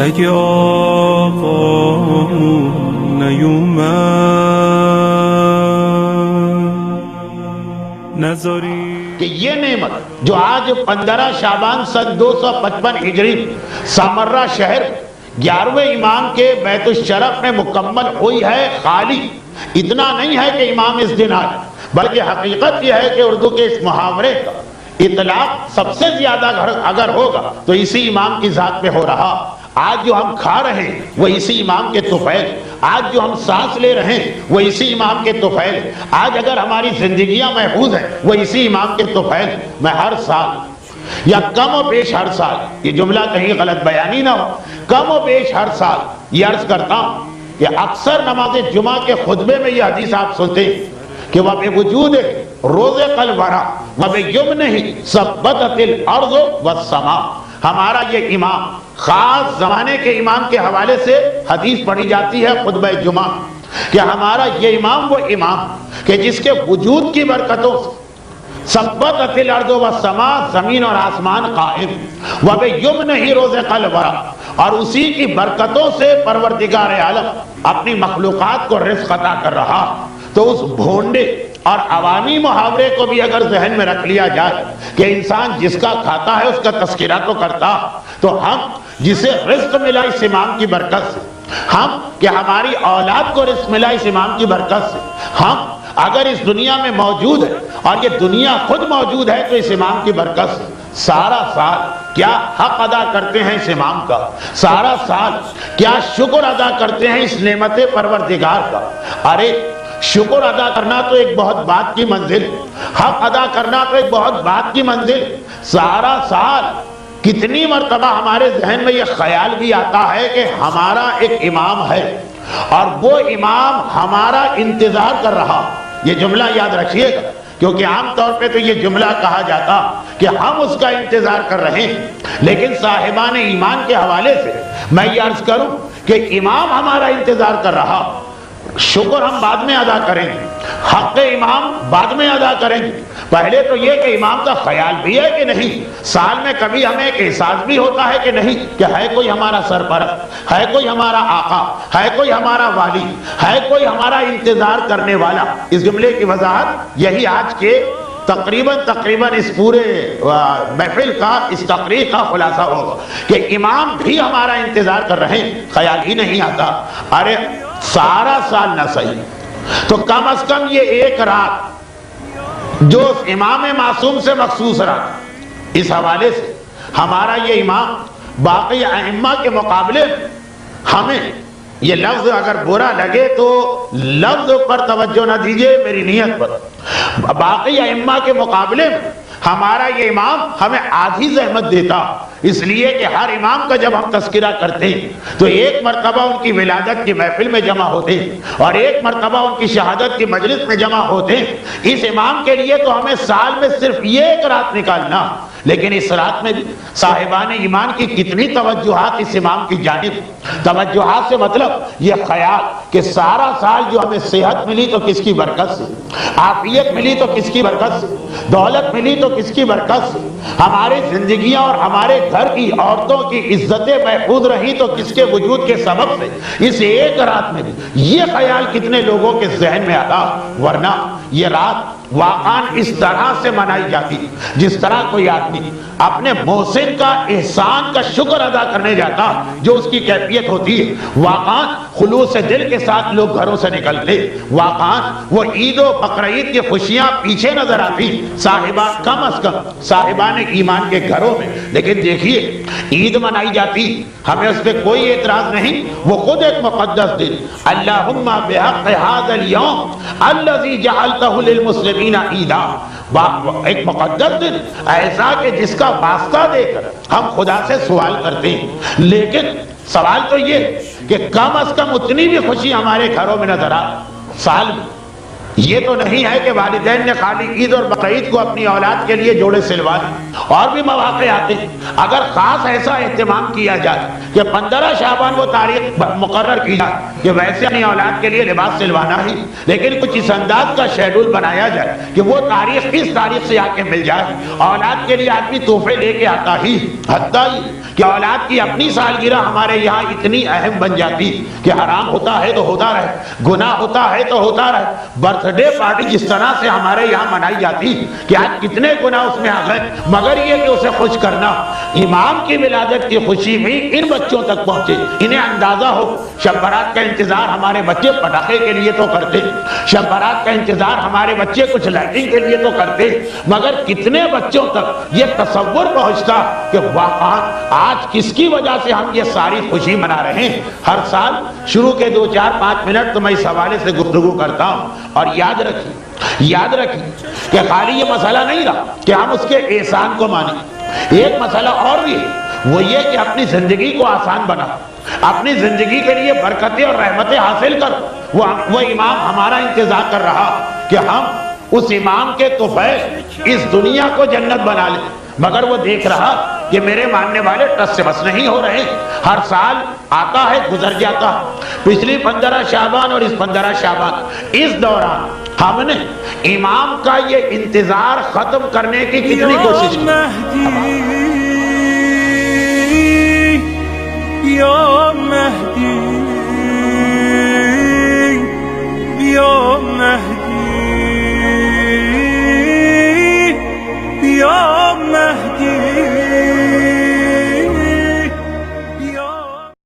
اگه آقا نیومد نذاری کہ یہ نعمت جو آج 15 شعبان سن 255 ہجری سامرہ شہر 11ویں امام کے بیت الشرف میں مکمل ہوئی ہے، خالی اتنا نہیں ہے کہ امام اس دن آئے، بلکہ حقیقت یہ ہے کہ اردو کے اس محاورے کا اطلاق سب سے زیادہ اگر ہوگا تو اسی امام کی ذات پہ ہو رہا۔ آج جو ہم کھا رہے ہیں وہ اسی امام کے طفیل، آج جو ہم سانس لے رہے ہیں وہ اسی امام کے طفیل، آج اگر ہماری زندگیاں محفوظ ہیں وہ اسی امام کے طفیل۔ میں ہر سال یا کم و بیش ہر سال، یہ جملہ کہیں غلط بیانی نہ ہو، کم و بیش ہر سال یہ عرض کرتا ہوں کہ اکثر نماز جمعہ کے خطبے میں یہ حدیث آپ سنتے ہیں کہ وَبِوُجُودِ روز قلورہ وَبِيُمْنِهِ ثَبَّتَتِ الْأَرْضُ وَالسَّمَاءُ۔ ہمارا یہ امام، خاص زمانے کے امام کے حوالے سے حدیث پڑھی جاتی ہے خطبہ جمعہ کہ ہمارا یہ امام وہ امام کہ جس کے وجود کی برکتوں سے ثبتت الارض والسماء، زمین اور آسمان قائم، وَبِيُمْنِهِ روز قلورہ، اور اسی کی برکتوں سے پروردگار عالم اپنی مخلوقات کو رزق عطا کر رہا۔ تو اس بھونڈے اور عوامی محاورے کو بھی اگر ذہن میں رکھ لیا جائے کہ انسان جس کا کھاتا ہے اس کا تذکرہ تو کرتا، تو ہم جسے رزق ملا اس امام کی برکت سے، ہم کہ ہماری اولاد کو رزق ملا اس امام کی برکت سے، ہم اگر اس دنیا میں موجود ہے اور یہ دنیا خود موجود ہے تو اس امام کی برکت سے سارا سال کیا حق ادا کرتے ہیں اس امام کا، سارا سال کیا شکر ادا کرتے ہیں اس نعمت پروردگار کا۔ ارے شکر ادا کرنا تو ایک بہت بات کی منزل، حق ادا کرنا تو ایک بہت بات کی منزل۔ سارا سال کتنی مرتبہ ہمارے ذہن میں یہ خیال بھی آتا ہے کہ ہمارا ایک امام ہے اور وہ امام ہمارا انتظار کر رہا۔ یہ جملہ یاد رکھیے گا، کیونکہ عام طور پہ تو یہ جملہ کہا جاتا کہ ہم اس کا انتظار کر رہے ہیں، لیکن صاحبان ایمان کے حوالے سے میں یہ عرض کروں کہ امام ہمارا انتظار کر رہا۔ شکر ہم بعد میں ادا کریں گے، حق امام بعد میں ادا کریں گے، پہلے تو یہ کہ امام کا خیال بھی ہے کہ نہیں، سال میں کبھی ہمیں ایک احساس بھی ہوتا ہے کہ نہیں کہ ہے کوئی ہمارا سرپرست، ہے کوئی ہمارا آقا، ہے کوئی ہمارا والی، ہے کوئی ہمارا انتظار کرنے والا۔ اس جملے کی وضاحت یہی آج کے تقریباً اس پورے محفل کا، اس تقریر کا خلاصہ ہوگا کہ امام بھی ہمارا انتظار کر رہے ہیں۔ خیال ہی نہیں آتا ارے سارا سال نہ صحیح تو کم از کم یہ ایک رات جو امام معصوم سے مخصوص رات، اس حوالے سے ہمارا یہ امام باقی ائمہ کے مقابلے ہمیں، یہ لفظ اگر برا لگے تو لفظ پر توجہ نہ دیجئے، میری نیت پر، باقی ائمہ کے مقابلے میں ہمارا یہ امام ہمیں آدھی زحمت دیتا، اس لیے کہ ہر امام کا جب ہم تذکرہ کرتے ہیں تو ایک مرتبہ ان کی ولادت کی محفل میں جمع ہوتے ہیں اور ایک مرتبہ ان کی شہادت کی مجلس میں جمع ہوتے ہیں۔ اس امام کے لیے تو ہمیں سال میں صرف یہ ایک رات نکالنا، لیکن اس رات میں بھی صاحبان ایمان کی کتنی توجہات اس امام کی جانب، توجہات سے مطلب یہ خیال کہ سارا سال جو ہمیں صحت ملی تو کس کی برکت سے، عافیت ملی تو کس کی برکت سے، دولت ملی تو کس کی برکت سے، ہماری زندگیاں اور ہمارے گھر کی عورتوں کی عزتیں محفوظ رہی تو کس کے وجود کے سبب سے، اس ایک رات میں بھی یہ خیال کتنے لوگوں کے ذہن میں آتا۔ ورنہ یہ رات واقعاً اس طرح سے منائی جاتی جس طرح کوئی آدمی اپنے محسن کا احسان کا شکر ادا کرنے جاتا جو اس کی کیفیت ہوتی ہے۔ واقعاً خلوص دل کے ساتھ لوگ گھروں سے نکلتے، واقعاً وہ عید و بقرعید کی خوشیاں پیچھے نظر آتی صاحبان، کم از کم صاحبان ایمان کے گھروں میں۔ لیکن دیکھیے عید منائی جاتی، ہمیں اس پہ کوئی اعتراض نہیں، وہ خود ایک مقدس دن، اللہم بحق ھذا اليوم الذی جعلتہ للمسلمین عیدا، ایک مقدس دن ایسا کہ جس کا واسطہ دے کر ہم خدا سے سوال کرتے ہیں۔ لیکن سوال تو یہ کہ کم از کم اتنی بھی خوشی ہمارے گھروں میں نظر آ، سال میں یہ تو نہیں ہے کہ والدین نے خالی عید اور بقرعید کو اپنی اولاد کے لیے جوڑے سلوائے، اور بھی مواقع آتے ہیں۔ اگر خاص ایسا اہتمام کیا جائے کہ 15 شعبان وہ تاریخ مقرر کی جائے کہ ویسے اپنی اولاد کے لیے لباس سلوانا ہی، لیکن کچھ اس انداز کا شیڈول بنایا جائے کہ وہ تاریخ اس تاریخ سے آ کے مل جائے، اولاد کے لیے آدمی تحفے لے کے آتا ہی، حتیٰ کہ اولاد کی اپنی سالگرہ ہمارے یہاں اتنی اہم بن جاتی کہ حرام ہوتا ہے تو ہوتا رہے، گناہ ہوتا ہے تو ہوتا رہے۔ برتھ ڈے پارٹی جس طرح سے ہمارے یہاں منائی جاتی کہ آج کتنے گناہ اس میں آ گئے، مگر یہ کہ اسے خوش کرنا، امام کی ولادت کی خوشی بھی ان بچوں تک پہنچے، انہیں اندازہ ہو۔ شب برات کا انتظار ہمارے بچے پٹاخے کے لیے تو کرتے، شب برات کا انتظار ہمارے بچے کچھ لائٹنگ کے لیے تو کرتے، مگر کتنے بچوں تک یہ تصور پہنچتا کہ واقعا آج کس کی وجہ سے ہم یہ ساری خوشی منا رہے ہیں۔ ہر سال شروع کے 2-4-5 منٹ تو میں اس حوالے سے گفتگو کرتا ہوں، اور یاد رکھیں کہ خالی یہ مسئلہ نہیں رہا کہ ہم اس کے احسان کو مانیں، ایک مسئلہ اور بھی ہے، وہ یہ کہ اپنی زندگی کو آسان بنا، اپنی زندگی کے لیے برکتیں اور رحمتیں حاصل کر۔ وہ امام ہمارا انتظار کر رہا کہ ہم اس امام کے طفیل اس دنیا کو جنت بنا لیں، مگر وہ دیکھ رہا کہ میرے ماننے والے ٹس سے بس نہیں ہو رہے، ہر سال آتا ہے گزر جاتا۔ پچھلی 15 شعبان اور اس 15 شعبان، اس دوران ہم نے امام کا یہ انتظار ختم کرنے کی کتنی کوشش کی۔